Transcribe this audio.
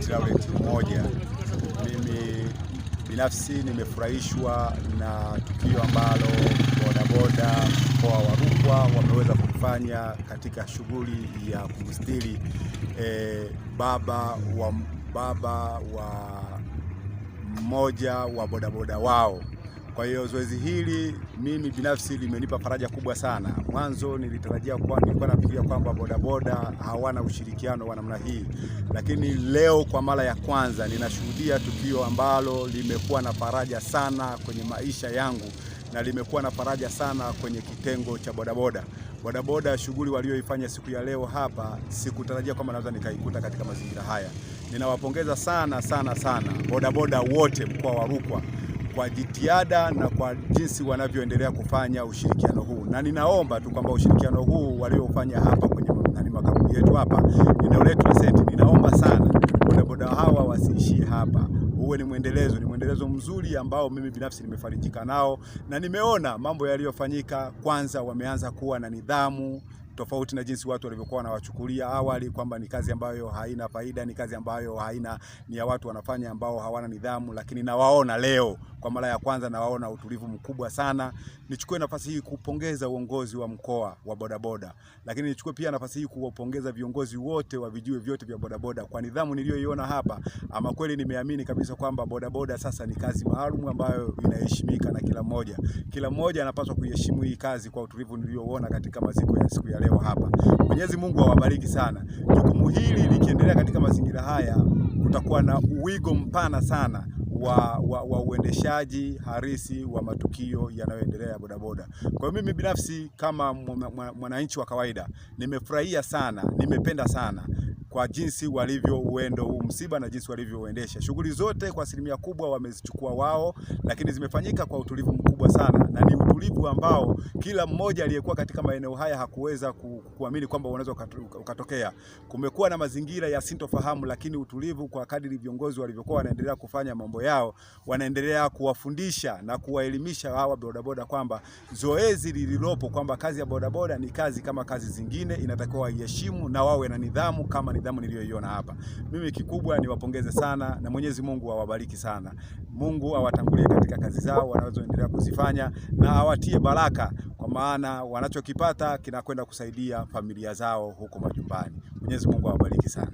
St. Laurent mmoja. Mimi binafsi nimefurahishwa na tukio ambalo bodaboda mkoa wa Rukwa wameweza kufanya katika shughuli ya kumstiri baba wa mmoja wa bodaboda wao. Kwa hiyo zoezi hili mimi binafsi limenipa faraja kubwa sana. Mwanzo nilikuwa nafikiria kwamba bodaboda hawana ushirikiano wa namna hii, lakini leo kwa mara ya kwanza ninashuhudia tukio ambalo limekuwa na faraja sana kwenye maisha yangu na limekuwa na faraja sana kwenye kitengo cha bodaboda. Bodaboda shughuli walioifanya siku ya leo hapa sikutarajia kwamba naweza nikaikuta katika mazingira haya. Ninawapongeza sana bodaboda wote mkoa wa Rukwa kwa jitihada na kwa jinsi wanavyoendelea kufanya ushirikiano huu, na ninaomba tu kwamba ushirikiano huu waliofanya hapa kwenye makampuni yetu hapa eneo letu la St. Ninaomba sana bodaboda hawa wasiishie hapa, uwe ni mwendelezo mzuri ambao mimi binafsi nimefarijika nao, na nimeona mambo yaliyofanyika. Kwanza wameanza kuwa na nidhamu tofauti na jinsi watu walivyokuwa wanawachukulia awali kwamba ni kazi ambayo haina faida, ni kazi ambayo ni ya watu wanafanya ambao hawana nidhamu. Lakini nawaona leo kwa mara ya kwanza, nawaona utulivu mkubwa sana. Nichukue nafasi hii kupongeza uongozi wa mkoa wa bodaboda, lakini nichukue pia nafasi hii kuwapongeza viongozi wote wa vijiwe vyote vya bodaboda kwa nidhamu niliyoiona hapa. Ama kweli nimeamini kabisa kwamba bodaboda sasa ni kazi maalum ambayo inaheshimika na kila mmoja anapaswa kuiheshimu hii kazi kwa utulivu nilioona katika maziko ya siku ya leo hapa. Mwenyezi Mungu awabariki sana. Jukumu hili likiendelea katika mazingira haya, kutakuwa na uwigo mpana sana wa uendeshaji harisi wa matukio yanayoendelea ya bodaboda. Kwa hiyo mimi binafsi kama mwananchi wa kawaida nimefurahia sana, nimependa sana kwa jinsi walivyouendo huu msiba na jinsi walivyouendesha. Shughuli zote kwa asilimia kubwa wamezichukua wao, lakini zimefanyika kwa utulivu mkubwa sana, na ni utulivu ambao kila mmoja aliyekuwa katika maeneo haya hakuweza kuamini kwamba unaweza ukatokea. Kumekuwa na mazingira ya sintofahamu, lakini utulivu kwa kadiri viongozi walivyokuwa wanaendelea kufanya mambo yao, wanaendelea kuwafundisha na kuwaelimisha hawa bodaboda kwamba zoezi lililopo kwamba kazi ya bodaboda ni kazi kama kazi zingine, inatakiwa waiheshimu na wawe na nidhamu kama nidhamu niliyoiona hapa. Mimi kikubwa niwapongeze sana na Mwenyezi Mungu awabariki sana. Mungu awatangulie katika kazi zao wanazoendelea kuzifanya na awatie baraka, kwa maana wanachokipata kinakwenda kusaidia familia zao huko majumbani. Mwenyezi Mungu awabariki sana.